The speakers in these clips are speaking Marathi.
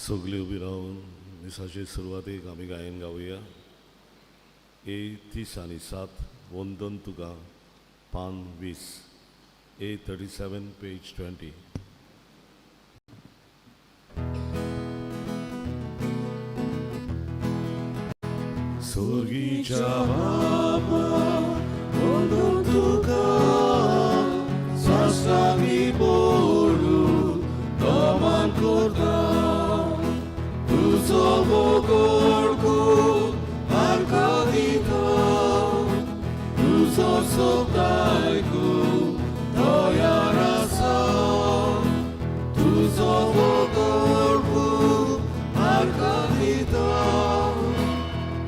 सगळी उभी राहून दिसाची सुरवातेक आमी गायन गावया. 37 वंदन तुका पान 20 A37 पेज 20. Sorgicia Baba, वंदन तुका साष्टांगी पडून नमन करता. तुजो मोगोळकू आर्का दिता. तुजो सोब आयकूंक तयार आसा. तुजो मोगोळकू आर्का दिता.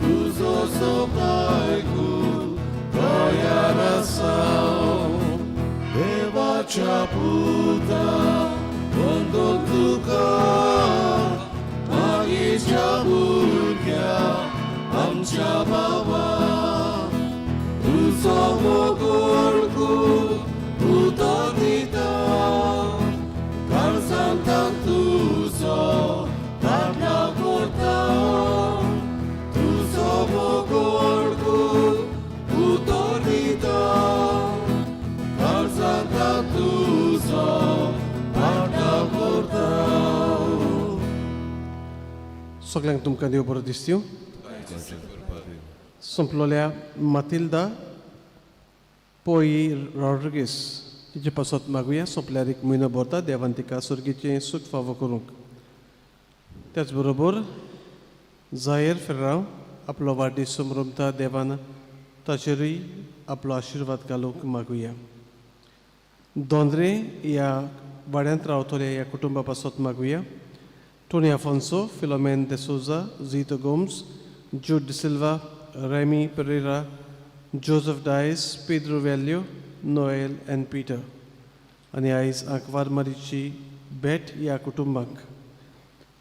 तुजो सोब आयकूंक तयार आसा. देवाच्या पुता वंदन तुका. मागीच्या भुरग्या आमच्या बाबा. तुजो मोगोळकू उदक दिता. काळजांताक तुजो धाडला करता. तुजो मोगोळकू उदक दिता. काळजांताक तुजो धाडला करता. सगळ्यांक तुमकां देव बरो दीस दिवं. संपलोल्या मातिल्दा पोई रॉड्रिगीस हिचे पासत मागुया. सोंपल्यार एक म्हयनो भरता. देवान तिका सुर्गीचें सूख फावो करूंक. त्याच बरोबर जायर फेर्रांव आपलो वाडदीस समरमता. देवान ताचेरूय आपलो आशिर्वाद घालूंक मागुया. दोंद्रे ह्या वाड्यांत रावतल्या ह्या कुटुंबा पासत मागुया. Tony Afonso, Philomene de Souza, Zito Gomes, Jude de Silva, Remy Pereira, Joseph Dias, Pedro Velho, Noel and Peter. आणि आयज आंकवार मारीची भेट ह्या कुटुंबाक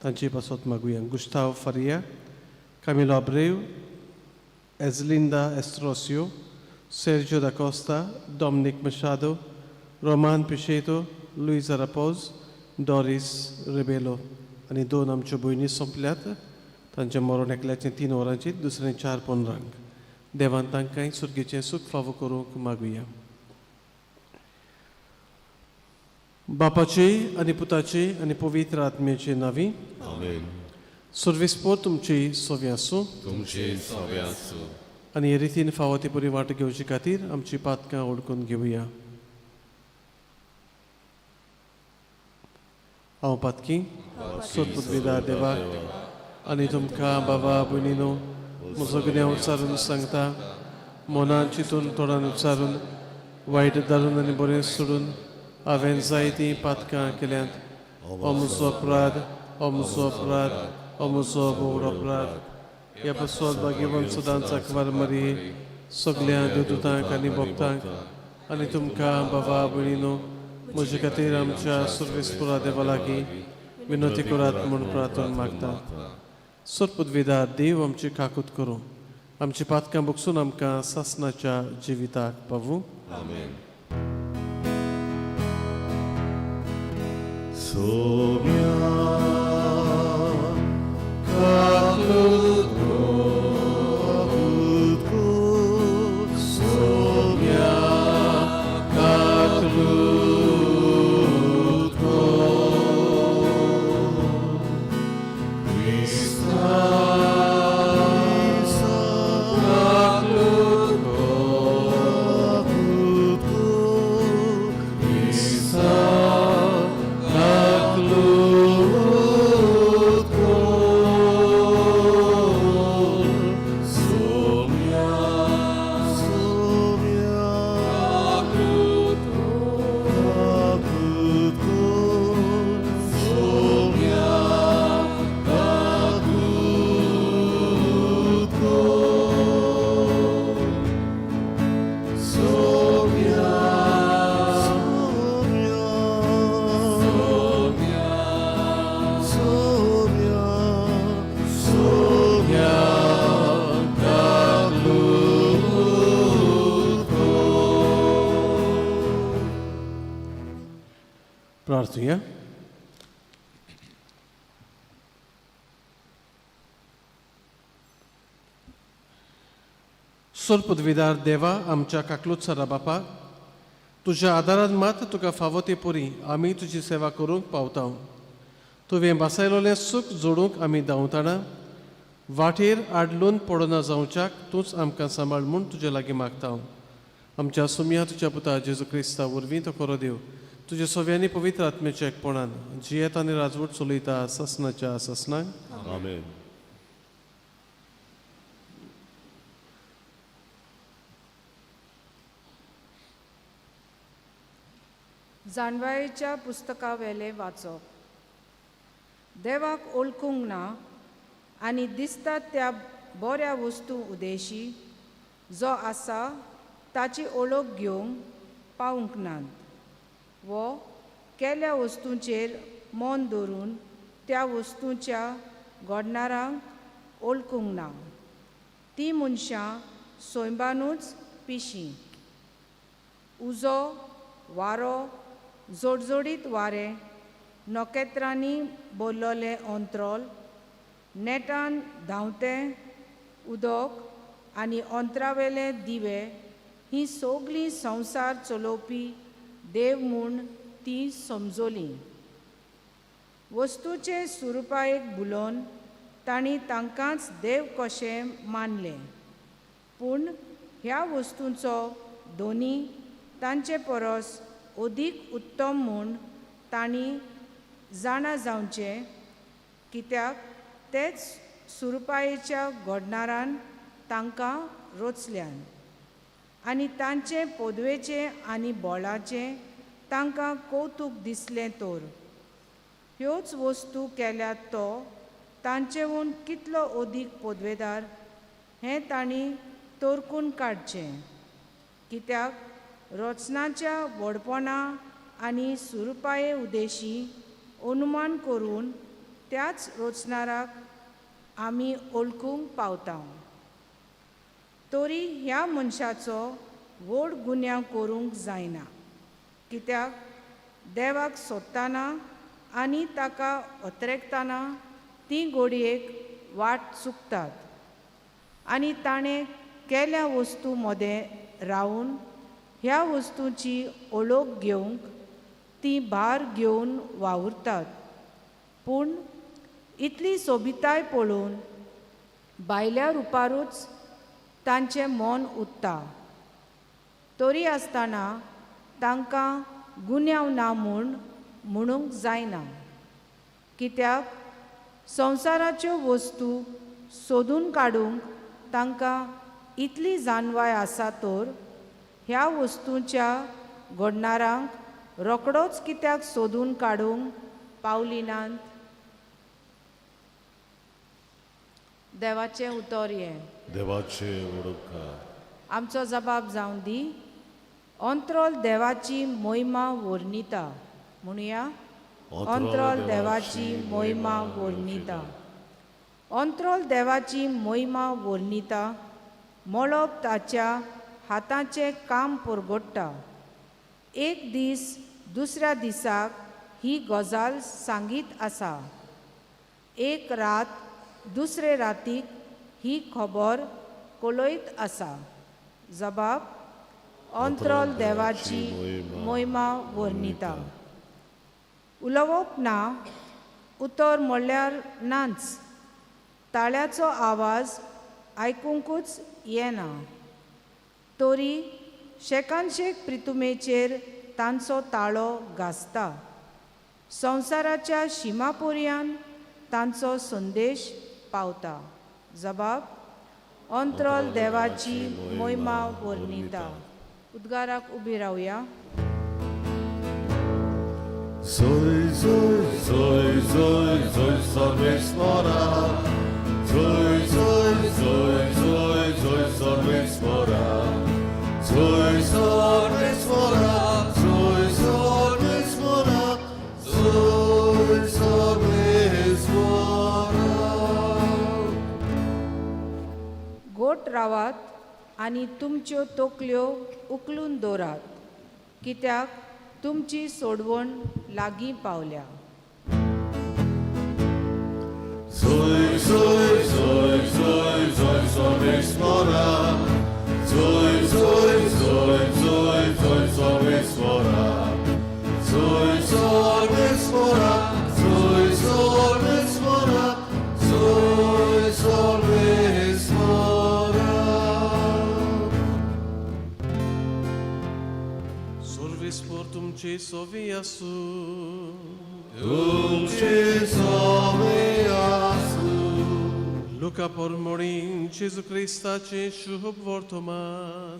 तांचे पासत मागुया. Gustav Faria, Camilo Abreu, Eslinda Estrosio, Sergio da Costa, Dominic Machado, Roman Pichetto, Luisa Rapoz, Doris Rebelo. आणि 2 आमच्यो भयणी सोंपल्यात. तांचें मरण एकल्याचें 3 वरांचेर, दुसरें 4 पोंदरांक. देवान तांकांय सुर्गेचें सूख फावो करूंक मागुया. बापाचे आनी पुताचे आनी पवित्र आत्म्याचे नांवी. आमेन. सर्वेस्पोर तुमची सोवी आसूं. तुमचे सवे आसूं. आनी हे रितीन फावो ती बरी वाट घेवचे खातीर आमची पातकां ओळखून घेवया. हांव पातकी सोदपुतविदा देवाक आनी तुमकां बाबा भयणीनो म्हजो गुन्यांव उच्चारून सांगता. मनान चिंतून तोंडान उच्चारून वायट धाडून आनी बरें सोडून हांवें जायतीं पातकां केल्यांत. हो म्हजो अपराध, हो म्हजो अपराध, हो म्हजो व्हड अपराध. ह्या बसोत भाग्यवान सदांच आंकवार मारी सगळ्या देवदूतांक आनी भक्तांक आनी तुमकां बाबा भयणीनो म्हजे खातीर आमच्या सर्वेस्पुरा देवा लागीं विनोती करात म्हूण प्रार्थना मागता. सोदपुतविदा देव आमची काकूत करूं. आमची पातकां बगसून आमकां सासणाच्या जिविताक पावूं. आमेन. सोम्या काकूत को. सोम्या काकूत प्रार्थूया. दोतोर पदवीदार देवा आमच्या काकलूत सरा बापा, तुज्या आदारान मात तुका फावो ते परी आमी तुजी सेवा करूंक पावता. तुवें बसयलोलें सूख जोडूंक आमी धांवतना वाटेर आडलून पडना जावच्याक तूंच आमकां सांबाळ म्हूण तुजे लागीं मागता. आमच्या सुमया तुज्या पुता जेजू क्रिस्ता वरवीं तो खरो देव तुजे सव्यांनी पवित्र आत्म्याच्या एकपणान जियेत आनी राजवट चलयता ससनाच्या ससनाक. आमेन. जाणवायेच्या पुस्तका वेले वाचप. देवाक ओळखूंक ना आनी दिसतात त्या बऱ्या वस्तू उदेशी जो आसा ताची ओळख घेवंक पावूंक नात, वो केल्या वस्तूंचेर मन दवरून त्या वस्तूंच्या घडणारांक ओळखूंक ना. ती मनशां सोयंबानूच पिशी. उजो, वारो, जोडजोडीत वारे, नोकेत्रांनी बोल्लोले अंत्रोल, नेटान धांवतें उदक आनी अंतरावेले दिवे ही सगळीं संवसार चलोवपी देव म्हूण ती समजली. वस्तूचे स्वरुपायेक भुलोवन तांणी तांकांच देव कशें मानलें, पूण ह्या वस्तूंचो दोनी तांचे परस अदीक उत्तम म्हूण तांणी जाणा जावचें, कित्याक तेच सुरपायेच्या घडणारान तांकां रोचल्यान आनी तांचे पदवेचे आनी बोळाचें तांकां कौतूक दिसलें तर. ह्योच वस्तू केल्यात तो तांचेहून कितलो अदीक पदवेदार हें तांणी तोरकून काडचें, कित्याक रचनाच्या व्हडपणा आनी सुरपाये उदेशी अनुमान करून त्याच रचणाराक आमी ओळखूंक पावता. तरी ह्या मनशाचो व्हड गुन्यांव करूंक जायना, कित्याक देवाक सोदतना आनी ताका अत्रेकतना ती घडयेक वाट चुकतात आनी ताणें केल्या वस्तू मदें रावन ह्या वस्तूंची ओळख घेवंक ती भार घेवन वावुरतात. पूण इतली सोबिताय पळोवन भायल्या रुपारूच तांचें मन उत्ता. तरी आसतना तांकां गुन्यांव ना म्हूण म्हणूंक जायना, कित्याक संवसाराच्यो वस्तू सोदून काडूंक तांकां इतली जानवाय आसा तर ह्या वस्तूंच्या घडणारांक रोकडोच कित्याक सोदून काडूंक पावली नात. देवाचें उतर हें. देवाचे ओळखा. आमचो जबाब जावन दी. अंत्रोल देवाची मोहिमा वर्णिता. म्हणुया, अंत्रोल देवाची मोहिमा वर्णिता. अंत्रोल देवाची मोहिमा वर्णिता. मळब ताच्या हाताचें काम परगट्टा. एक दीस दुसऱ्या दिसाक ही गजाल सांगीत आसा. एक रात दुसरे रातीक ही खबर कळयत आसा. जबाब: अंत्रोल देवाची मोहिमा वर्णिता. उलोवप ना, उतर म्हणल्यार नाच. ताळ्याचो आवाज आयकूंकूच येना. तरी शेकानशेक प्रितुमेचेर तांचो ताळो घासता. संवसाराच्या शिमापर्यंत तांचो संदेश पावता. जबाब: अंत्रोल देवाची मोहिमा वर्णिता. उद्गाराक उबी रावया. Zoi, zoi, zoi, zoi, zoi, sorves mora. Zoi, zoi, zoi, zoi, zoi, sorves mora. Zoi, sorves mora. Zoi, sorves mora. Zoi, sorves mora. गोट रावात आनी तुमच्यो तोकल्यो उखलून दवरात, कित्याक तुमची सोडवण लागीं पावल्या. Zoi, zoi, zoi, zoi, zoi, sorves mora. Wyswora, Zój Wyswora, Zój Wyswora, Zój Wyswora. Sorvispor तुमचे सोवी असू, Tuमचे सोवे आसू. लुका पोरमोडीन जेजू क्रिस्ताचे शुभ वर्तमान.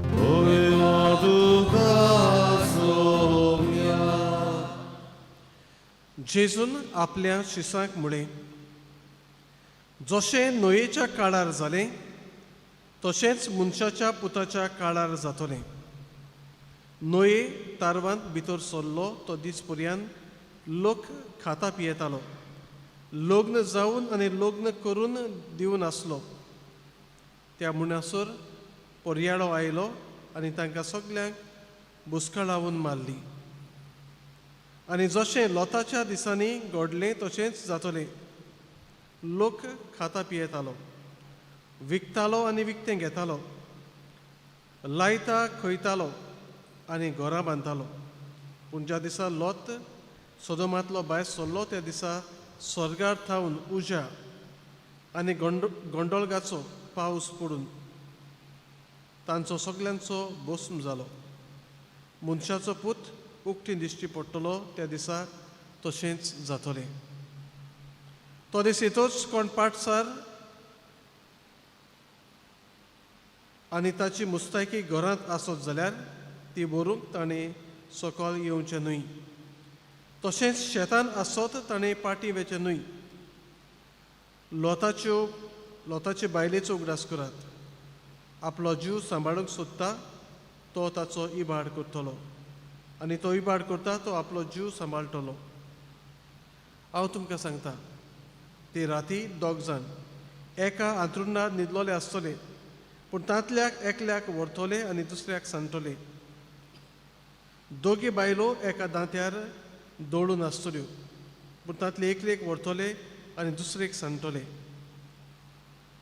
Poema tuka soumya. जेजून आपल्या शिसांक म्हळे, जशें नोयेच्या काळार जालें तशेंच मनशाच्या पुताच्या काळार जातलें. नोये तारवांत भितर सरलो तो दीस पर्यंत लोक खाता पियेतालो, लग्न जावन आनी लग्न करून दिवन आसलो. त्या मुणासोर पर्याळो आयलो आनी तांकां सगल्यांक बुसकां लावून मारली. आनी जशें लोताच्या दिसांनी घडलें तशेंच जातलें. लोक खाता पियेतालो, विकतालो आनी विकतें घेतालो, लायता खंयतालो आनी घरां बांदतालो. पूण ज्या दिसा लोत सोदोमांतलो भायर सरलो त्या दिसा स्वर्गार थावन उज्या आनी गोंडोळगाचो पावस पडून तांचो सगल्यांचो भस्म जालो. मनशाचो पूत उक्ती दिश्टी पडटलो त्या दिसा तशेंच जातलें. तो दीस येतोच कोण पाठसार आनी ताची मुस्तायकी घरांत आसत जाल्यार ती व्हरूंक ताणें सकयल येवचें न्हय. तशेंच शेतान आसत ताणें पाटी वेचें न्हय. लोताचे बायलेचो उगडास करात. आपलो जीव सांबाळूंक सोदता तो ताचो इबाड करतलो, आनी तो इबाड करता तो आपलो जीव सांबाळटलो. हांव तुमकां सांगता, ते राती दोग जाण एका अंथरुणार न्हिदलोले आसतले, पूण तांतल्याक एकल्याक व्हरतले आनी दुसऱ्याक सांडटले. दोगी बायलो एका दांत्यार दवळून आसतल्यो, पूण तांतले एकलेक व्हरतले आनी दुसरेक सांडटले.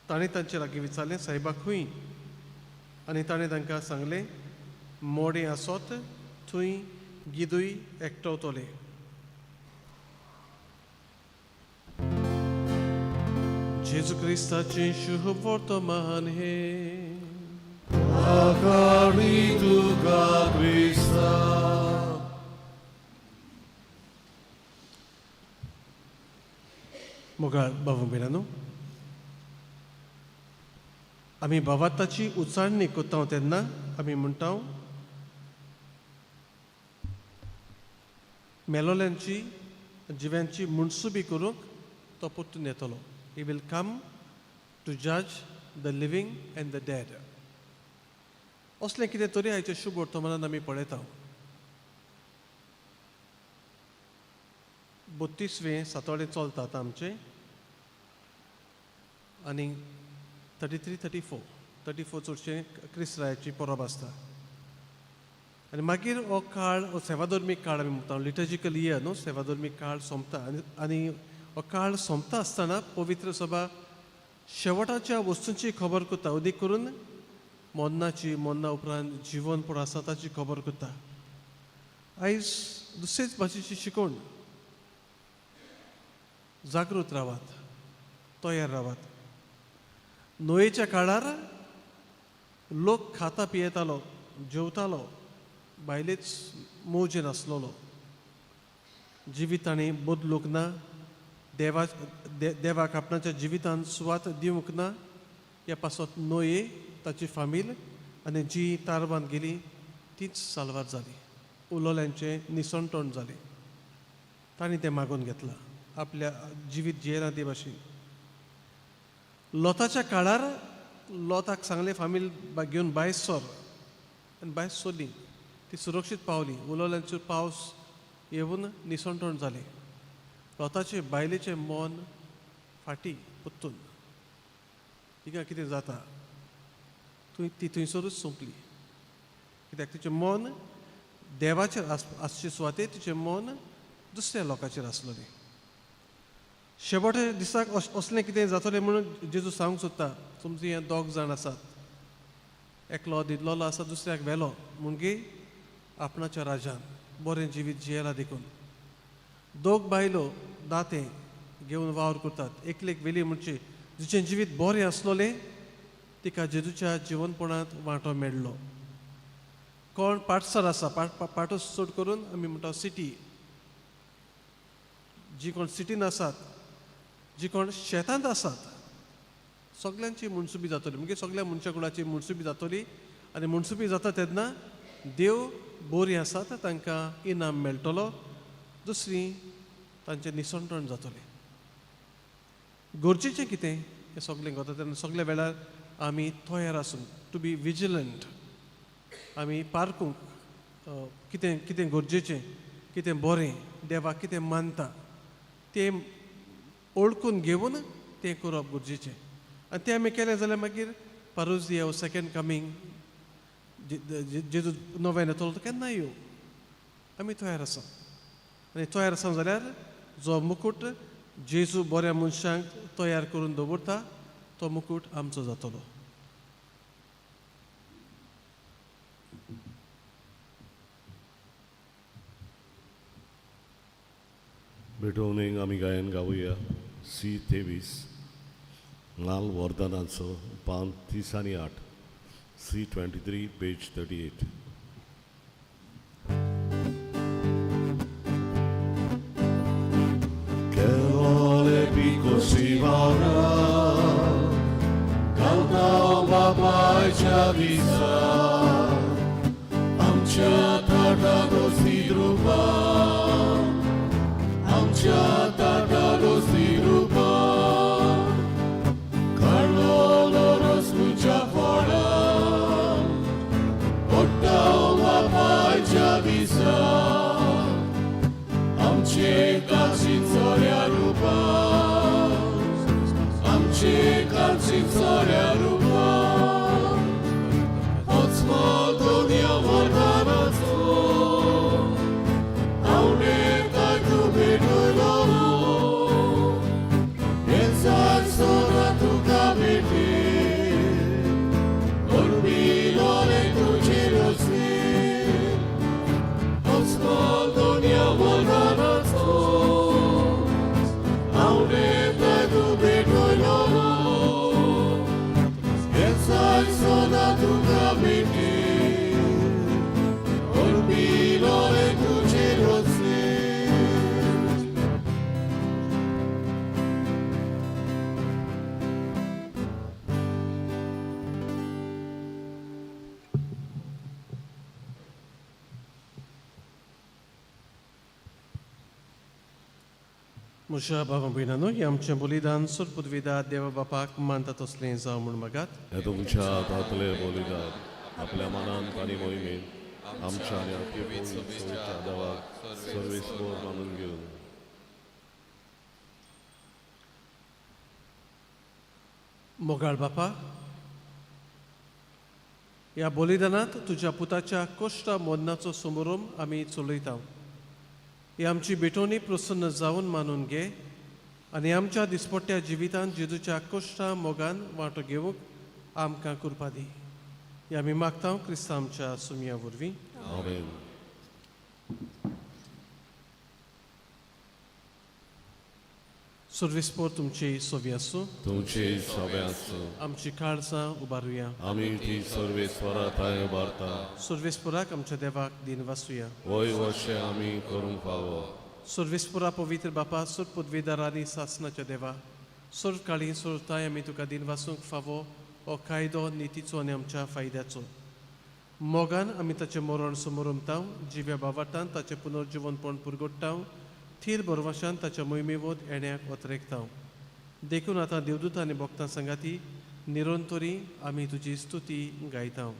ताणें तांचे लागीं विचारलें, सायबा खंय? आनी ताणें तांकां सांगलें, मोडें आसत थंय गिदूय एकटवतले. जेजू क्रिस्ताचें शुभ वर्तमान हे. Akari tuka Krista. मोगाळ भाव भयणांनो, आमी भावाताची उचाडणी करता तेन्ना आमी म्हणटा मेलोल्यांची जिव्यांची मुणसुबी करूंक तो परतून येतलो. ही वील कम टू जज the living and the dead. असलें कितें तरी आयच्या शुभ वर्तमानांत आमी पळयता. 32वें सातवडें चलता आतां आमचें, आनी 34 चडशें क्रिस्तांवाची परब आसता. आनी मागीर हो काळ, हो सेवाधर्मीक काळ आमी म्हणटा, लिटर्जिकल इयर न्हू, सेवाधर्मीक काळ सोंपता. आनी हो काळ सोंपता आसतना पवित्र सभा शेवटाच्या वस्तूंची खबर करता, अदीक करून मोन्ना उपरांत जिवन पूण आसा ताची खबर करता. आयज दुसरेच भाशेची शिकवण. जागृत रावात, तयार रावात. नोयेच्या काळार लोक खाता पियेतालो, जेवतालो, बायलेच मोजेन आसलोलो. जिवीत ताणें बदलूंक ना, देवाक आपणाच्या जिवितांत सुवात दिवंक ना. ह्या पासत नोये, ताची फामील आनी जी तारवान गेली तीच साल्वार जाली. उलोल्यांचें निसंतोण जालें. तांणी तें मागून घेतलां आपल्या जिवीत जियेना ते भाशेन. लोताच्या काळार लोताक सांगलें, फामील घेवन भायर सर, आनी भायर सरली. ती सुरक्षीत पावली. उलोल्यांचेर पावस येवन निसंतोण जालें. लोताचे बायलेचें मन फाटी परतून. तिका कितें जाता ती थंयसरूच सोंपली. कित्याक तिचें मन देवाचेर आसचे सुवातेर तिचें मन दुसऱ्या लोकांचेर आसलेलें. शेवटे दिसाक असलें कितें जातलें म्हणून जेजू सांगूंक सोदता. तुमचे हे दोग जाण आसात, एकलो न्हिदलोलो आसा, दुसऱ्याक व्हेलो. म्हणजे आपणाच्या राजान बरें जिवीत जियेला देखून दोग बायलो दाते घेवन वावर करतात एकलेक वेली म्हणचे जिचें जिवीत बरें आसलोलें तिका जेजूच्या जिवनपणांत वांटो मेळ्ळो कोण पाठसर आसा पाठो चड करून आमी म्हणटा सिटी जी कोण सिटीन आसात जी कोण शेतांत आसात सगळ्यांची मुणसुबी जातली म्हणजे सगळ्या मनशा कुळाची मुणसुबी जातली आनी मुणसुबी जाता तेन्ना देव बरी आसात तांकां इनाम मेळटलो दुसरी तांचें निसंतण जातलें गरजेचें कितें हें सगळें करता तेन्ना सगळ्या वेळार आमी तयार आसून टू बी विजिलंट आमी पारकूंक कितें कितें गरजेचें कितें बरें देवाक कितें मानता तें ओळखून घेवन तें करप गरजेचें आनी तें आमी केलें जाल्यार मागीर पारूस येवं सेकेंड कमींग जेजू नवें येतलो तो केन्ना येवं आमी तयार आसा आनी तयार आसा जाल्यार जो मुकूट जेजू बऱ्या मनशांक तयार करून दवरता तो मुकूट आमचो जातलो बेटोवणेक आमी गायन गावुया C23 नाल वर्धनाचो पान 38 C23 page 38 Che vuole picco si vorrà Canta o papà ci avvisa Amcia tardato si trupa Amcia tardato si trupa Carlo loro smucia fuori Porta o papà ci avvisa Amce calcin soria rupa Amce calcin soria rupa Od smolto dia vordanactvo Aune tak dubedo lovo Enzak sora tu kabete Orbilo le tu celosne Od smolto dia vordanactvo Aune tak dubedo lovo Enzak sora tu kabete Orbilo le tu celosne म्हज्या भावां भयणांनो हें आमचें बलिदान सुरपुदविदा देवा बापाक मानता तसलें जावं म्हूण मागात हे तुमच्या हातांतले बलिदान आपल्या मनांत आनी मोहिमेन आमच्या आनी सोयीच्या देवाक सर्वेस्पोर मानून घेवन मोगाळ बापा ह्या बलिदानांत तुज्या पुताच्या कश्ट मोदनाचो समारंभ आमी चलयता ही आमची बेटोवणी प्रसन्न जावन मानून घे आनी आमच्या दिसपट्ट्या जिवितांत जेजूच्या कश्टा मोगान वांटो घेवंक आमकां कृपा दी ही आमी मागता क्रिस्तांव आमच्या सुमया वरवीं आमेन सर्वेस्पोर तुमची सोवी आसूं तुमचे सगळ्यांचो आमची काळजां उबारुया आमी ती सर्वेस्वराताय उबारता सर्वेस्पोराक आमच्या देवाक दिन वासुया वय अशें आमी करूंक फावो सर्वेस्पोरा पवित्र बापा सुर पदवीदार आनी सासनाच्या देवा सुर काळी सुरताय आमी तुका दिन वासूंक फावो हो कायदो नितीचो आनी आमच्या फायद्याचो मोगान आमी ताचें मरण समोरमताव जिव्या बावाटान ताचें पुनर्जिवनपण पुरगोडटाव थीर बरवशान ताच्या मोहिमेवोद येण्याक वतरेकताव देखून आतां देवदूत आनी भक्तां संगाती निरंतरी आमी तुजी स्तुती गायताव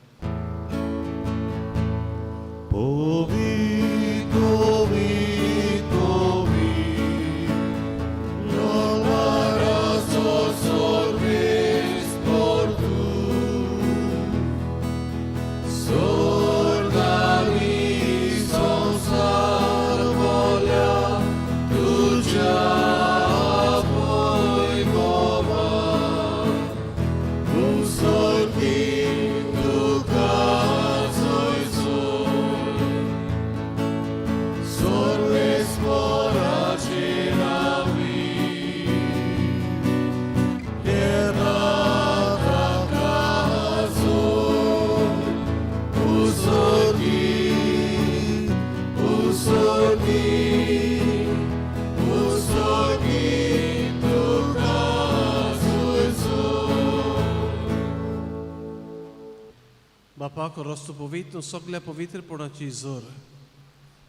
बापाक रस्तो पवित्र सगळ्या पवित्रपणाची जोर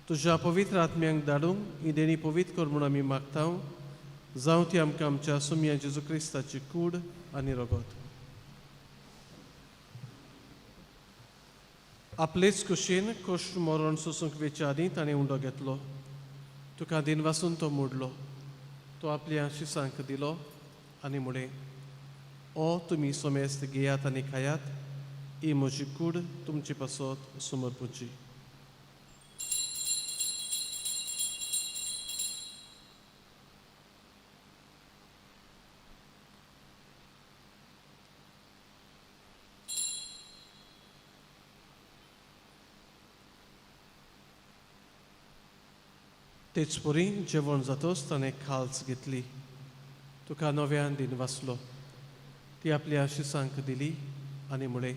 तुझ्या पवित्र आत्म्यांक धाडूंक ही देणी पवित्र कर म्हूण आमी मागता जावं ती आमकां आमच्या सुमया जेजू क्रिस्ताची कूड आनी रगत. आपलेच कुशीन कश्ट मरण सोसूंक वेच्या आदीं ताणें उंडो घेतलो. तुका दिनवासून तो मोडलो. तो आपल्या शिसांक दिलो आनी म्हणे ओ तुमी सोमेस्त घेयात आनी खायात. ही म्हजी कूड तुमची पासत समर्पूची. तेच परी जेवण जातच ताणें खालच घेतली. तुका नव्यान दिन वाचलो. ती आपल्या शिसांक दिली आनी म्हळे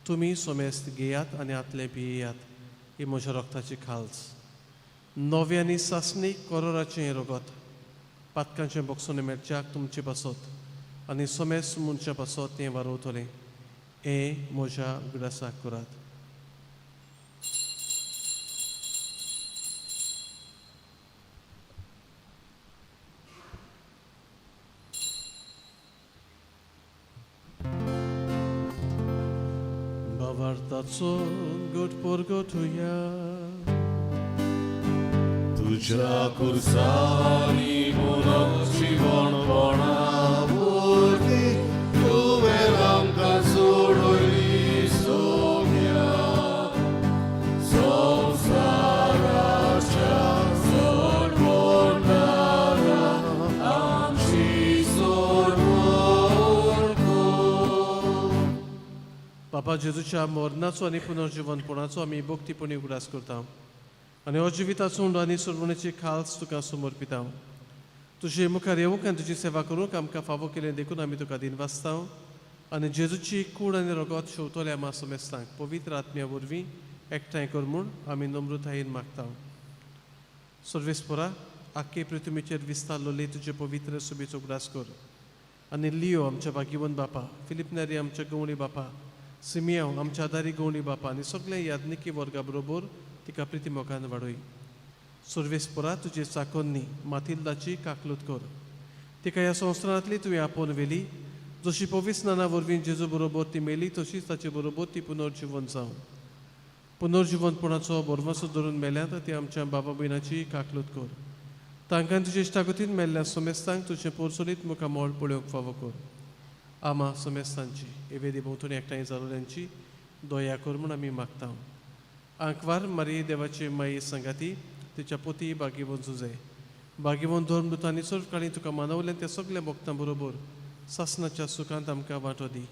तुमी सोमेस्त घेयात आनी आतले पियेयात. ही म्हज्या रक्ताची खालच. नव्यानी सासणी कोरोराचें रगत पातकांचें बोगसोन मेळच्याक तुमचे पासत आनी सोमेस्त मनशा पासत तें वारोवतलें. हें म्हज्या उगडासाक करात. Bawartaco gut porgotuja तुझ्या कुर्सानी पुनः जीवन वणावरती तुवें आमकां सोडली सोग्या संवसाराच्या सोडवणारा आमची सोडवण कर. बापा जेजूच्या मरणाचो आनी पुनर्जीवनपणाचो आमी भक्तीपणी उगडास करता आनी हो जिविताचो उंडो आनी सोडवणेची खालस तुका समर्पिता. तुजे मुखार येवंक आनी तुजी सेवा करूंक आमकां फावो केलें देखून आमी तुका दिन वाचता आनी जेजूची कूड आनी रगत शेवतले आमा सोमेस्तांक पवित्र आत्म्या वरवीं एकठांय कर म्हूण आमी नम्रतायेन मागता. सर्वेस्परा आख्खे पृथ्वीचेर विस्तारलोली तुजे पवित्र सुबेचो उगडास कर आनी लियो आमच्या भाग्यवन बापा, फिलिप नेरी आमच्या गवळी बापा, सिमियांव आमच्या आदारी गवळी बापा आनी सगळे यादनिकी वर्गा बरोबर तिका प्रिती मोगान वाडय. सर्वेस्परा तुजे चाकोन्नी मातिल्दाची काकलूत कर. तिका ह्या संवसारांतली तुवें आपोवन व्हेली. जशी पवित्र स्नाना वरवीं जेजू बरोबर ती मेली तशीच ताचे बरोबर ती पुनर्जीवन जावं. पुनर्जीवनपणाचो बोरमासो धरून मेल्यात ती आमच्या बाबा भयणाची काकलूत कर. तांकां तुजे इश्टागतीन मेल्ल्या सोमेस्तांक तुजें पोरसोलीत मुखार मोळ पळोवंक फावो कर. आमा सोमेस्तांची एवेदी भोंवतणी एकठांय जालोल्यांची दया कर म्हूण आमी मागता. आंकवार मारी देवाची माई संगाती तिच्या पोती भाग्यवन जुजे भाग्यवन धर्मदुतांनी सर्व काळी तुका मानवलें त्या सगळ्या भक्तां बरोबर सासणाच्या सुखांत आमकां वांटो दी.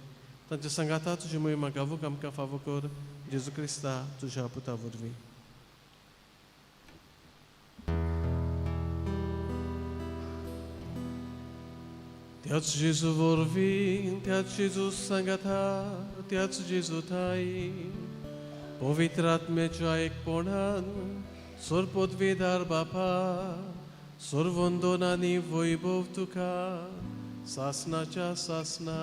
तांच्या संगाता तुजी मोहिमा गावूंक आमकां फावो कर. जेजू क्रिस्ता तुज्या पुता वरवीं. त्याच जेजू वरवीं त्याच जेजू सांगाता त्याच जेजू थाई पवित्र आत्म्याच्या एकपणान सर्वपदवेदार बापा सर्वंदोन आनी वैभव तुका सासणाच्या सासना.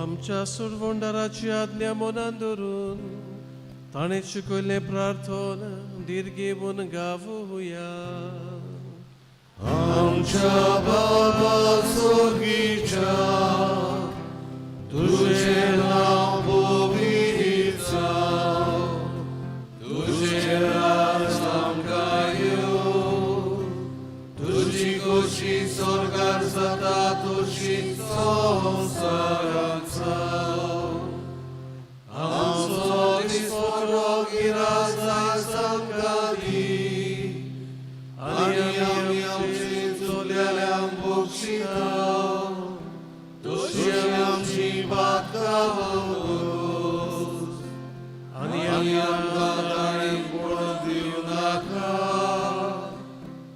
आमच्या सर्वंडाराची आज्ञा मनान धरून ताणें शिकयल्लें प्रार्थन दीर्घेवन गावुया. आमच्या बाबा स्वर्गीच्या तुझें नांव पवित्र जावं. तुझें राज आमकां येवं. तुजी खोशी स्वर्गार जाता तशीच संवसारांत जावं. आमचो दिसपरो गिरास आयज आमकां दी आनी आमी आमची चुकलेल्यांक बक्षिता तशी आमची बातकां वगोस आनी आमकां ताणें पडूंक दिवं नाका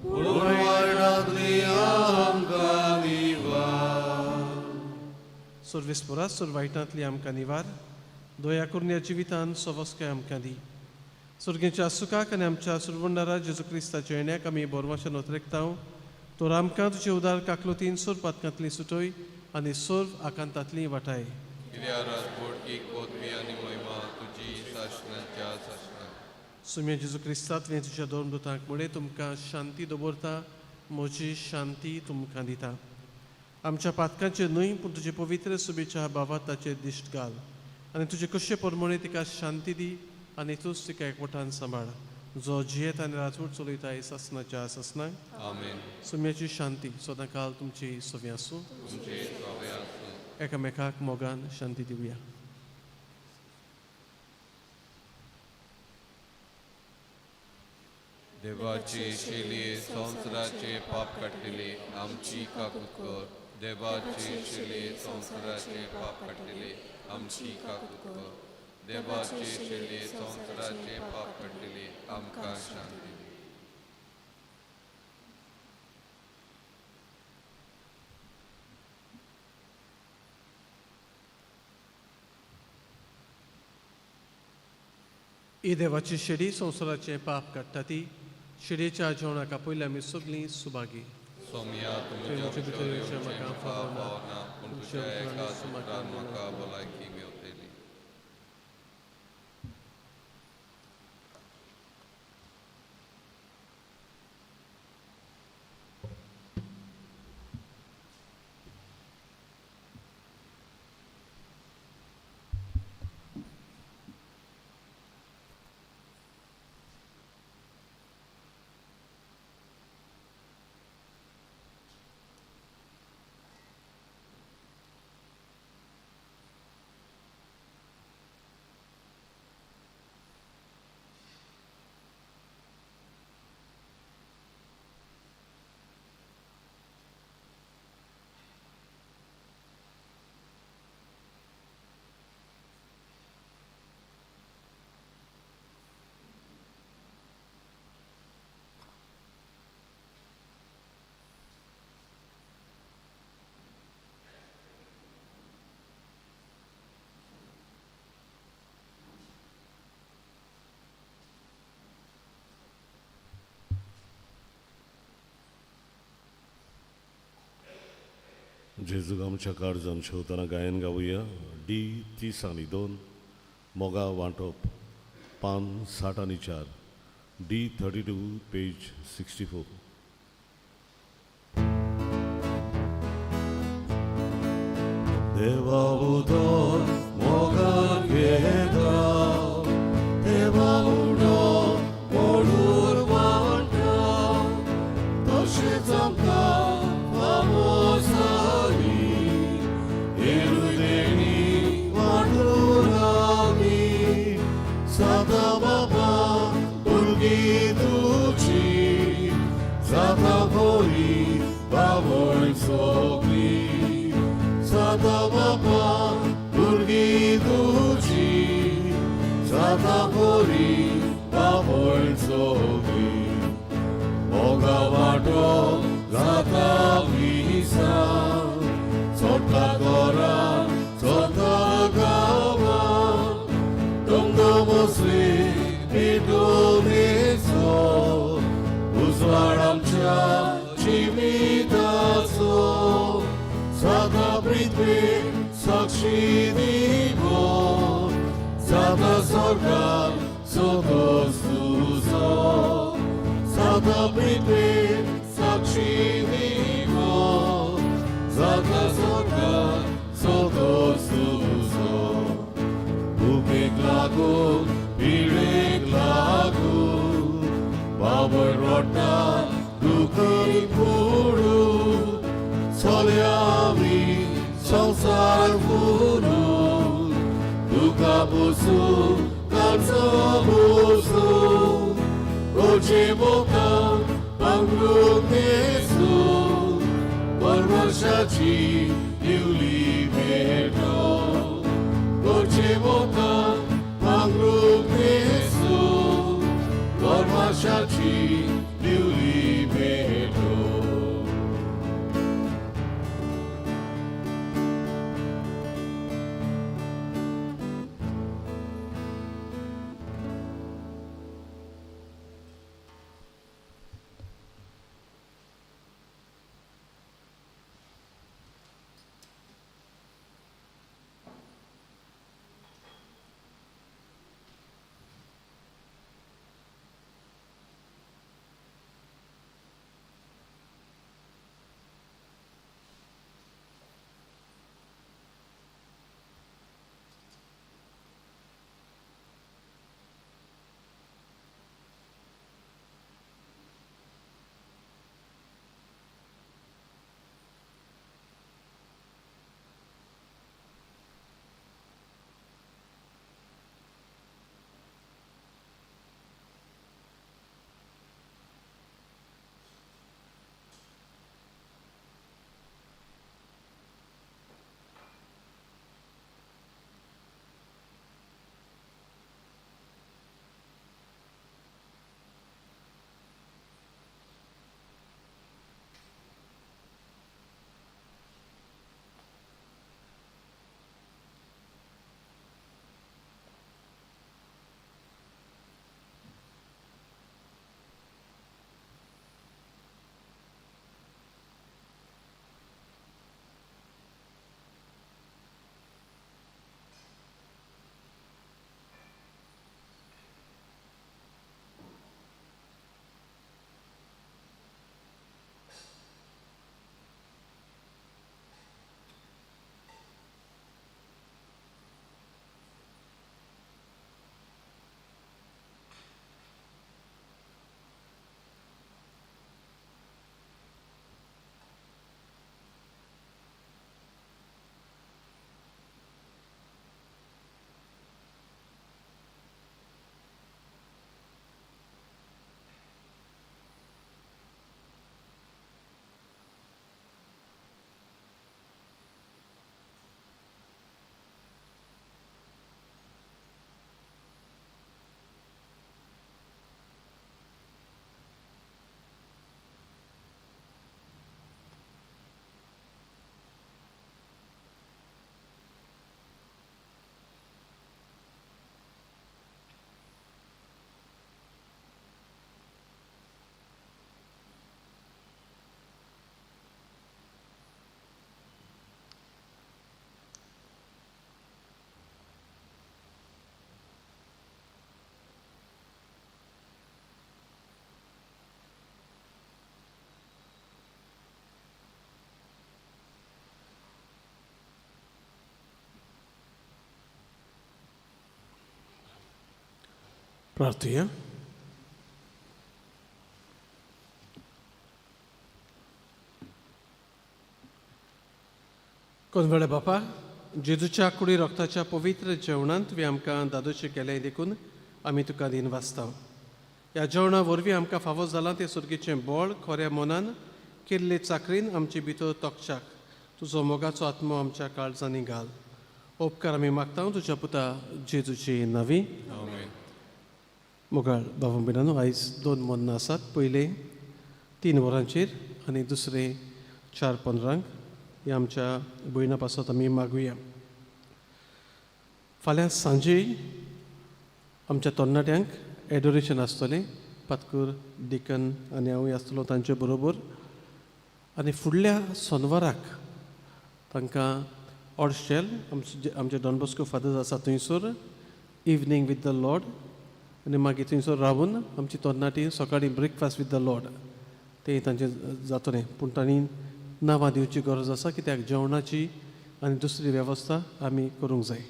पूण वायटांतली आमकां निवार. सर्वेस्परा वायटांतली आमकां निवार. दया करून ह्या जिवितान सवस्काय आमकां दी. सर्गेच्या सुखाक आनी आमच्या सुरवंडारा जेजू क्रिस्ताच्या येण्याक आमी बोरमाशेन उतरेकता तो आमकां तुजे उदार काकलोतीन सोर पातकांतली सुटोय आनी सोर आकांतांतली वाटाय. कित्या राजबोडकी कोतमी आनी महिमा तुजी शासनाच्या शासनात. सुम्या जेजू क्रिस्तांतले तुज्या दोन दुतांक मुळे तुमकां शांती दवरता, म्हजी शांती तुमकां दिता. आमच्या पातकांचेर न्हय पूण तुजे पवित्र सुबेच्या भावात ताचेर दिश्ट घाल आनी तुजे कशे परमळे तिका शांती दी आनी तूंच तिका एकवटान सांबाळ. जो जियेत आनी राजवट चलयताय ससनाच्या ससनाक. आमेन. सुम्याची शांती सदां काल तुमची सवी आसूं. तुमचे स्वावे आसूं. एकामेकाक मोगान शांती दिवया. देवाचे शेले संवसाराचे पाप काडलेले आमची काकूत कर. देवाचे शेले संवसाराचे पाप काडलेले आमची काकूत कर. देवाचे शेले संवसाराचे पाप काडलेले आमकां शांती दी. ही देवाची शेडी संवसाराचे पाप काडटा ती. शेडयेच्या जेवणाक आपयल्या आमी सगळीं सुभागी. सोम्या तुमच्या भितर येवचें म्हाका फावना पूण तुज्या एका सुमरान म्हाका भलायकी मेवतली. जेजूक आमच्या काळजान शेवताना गायन गावुया. D302 मोगा वांटप पान 60 आनी 4. D32 page 64. देवा उदो मोगान घेता, देवा उडो मोडूर वांटा, तशेंच आमकां Sada Baba, Urgi Duci, Sada Bori, Bavoi Sogli. Sada Baba, Urgi Duci, Sada Bori, Bavoi Sogli. Moga Vato, Zata Visa, Sota Gora, Sota Gava. Domosli Biduniso, Uzvaramcha Chimitaso, Sada Britvi Sakshinivo, Sada Sorga Sodostuzo, Sada Britvi Sakshinivo, Sada Sorga Sodostuzo. Upik lagu, pirik lagu, baboi rota, duki puru, soliami, sangsar puru, duka busu, kansa busu, roche boka, pangruk nesu, parvashachi, yuli beto. Dolce vota, mangrove nesu, gormashachi, liuli beto. प्रार्थूया. कोनवळे बापा, जेजूच्या कुडी रक्ताच्या पवित्र जेवणांत तुवें आमकां दादोशें केलें देखून आमी तुका दिन वाचता. ह्या जेवणा वरवीं आमकां फावो जालां तें सुर्गेचें बळ खऱ्या मनान केल्ले चाकरीन आमचे भितर तोखशाक तुजो मोगाचो आत्मो आमच्या काळजांनी घाल. उपकार आमी मागता तुज्या पुता जेजूची नांवी. आमेन. मोगाळ बाबा बिरानो, आयज 2 मन्नां आसात. पयले 3 वरांचेर आनी दुसरे 4:15 हे आमच्या भयणा पासत आमी मागुया. फाल्यां सांजे आमच्या तरणाट्यांक एडोरेशन आसतलें. पातकूर डिकन आनी हांवूय आसतलो तांचे बरोबर. आनी फुडल्या सोनवाराक तांकां ऑर्शेल आमचे डॉन बॉस्को फादर्स आसा थंयसर इवनींग वीथ द लॉर्ड आनी मागीर थंयसर रावून आमची तरणाटी सकाळीं ब्रेकफास्ट वीथ द लॉर्ड तें तांचें जातलें. पूण तांणी नांवां दिवची गरज आसा, कित्याक जेवणाची आनी दुसरी वेवस्था आमी करूंक जाय.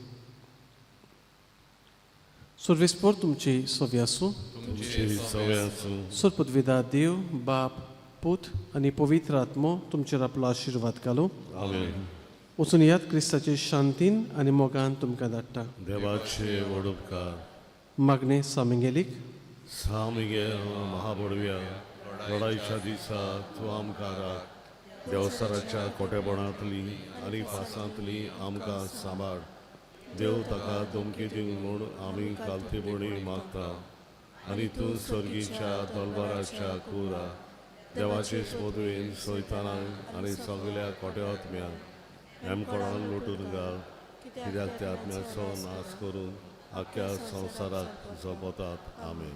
सर्वेस्पोर तुमची सवी आसूं. तुमची सवय आसूं. सुरपदविदा देव बाप पूत आनी पवित्र आत्मो तुमचेर आपलो आशिर्वाद घालूं. आमेन. वचून यात क्रिस्ताचे शांतीन आनी मोगान तुमकां धाडटा. देवाचे व्हड उपकार. मागणे सामिंगेलीक. सामिगे महाबडव्या लढाईच्या दिसा तूं आमकां राख. देवसाराच्या कोटेपणांतली आनी फासांतली आमकां सांबाळ. देव ताका धमकी दिवंक म्हूण आमी कालतेपणी मागता. आनी तूं सर्गीच्या दलबाराच्या कुरा देवाचे स्पोदवेन सैतानाक आनी सगळ्या कोट्यात्म्यांक हेमकोणान लोटून घाल. कित्याक त्या आत्म्याचो नाश करून आख्या संवसाराक जपतात. आमेन.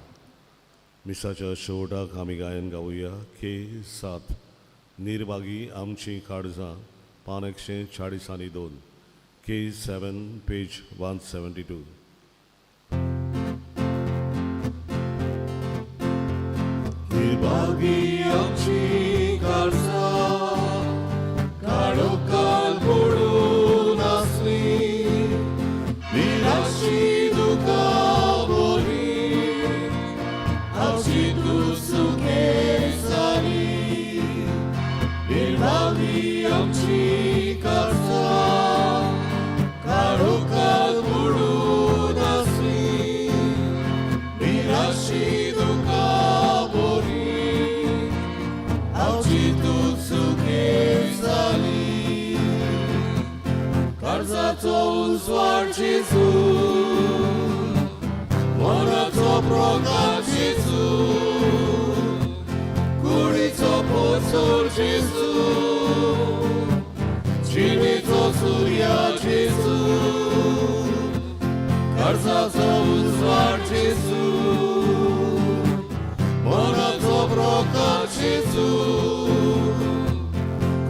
मिसाच्या शेवटाक आमी गायन गावुया. K7 निर्भागी आमची काळजां पान 142. K7 page 172. निर्भागी आमची काळजां काळोखांत पडून आसली. निराशी दुखावली आमची तूं सुखे जाली. निर्भागी आमची काळजां काळोखांत पडून आसली. निराशी दुखावली आमची तूं सुखे जाली. काळजाचो उजवाड जेजू, मनाचो प्रकाश जेजू, कुडीचो पोचोर जेजू, जिणेचो सूर्य जेजू. काळजाचो उजवाड जेजू, मनाचो प्रकाश जेजू,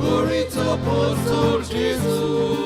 कुडीचो पोचोर जेजू.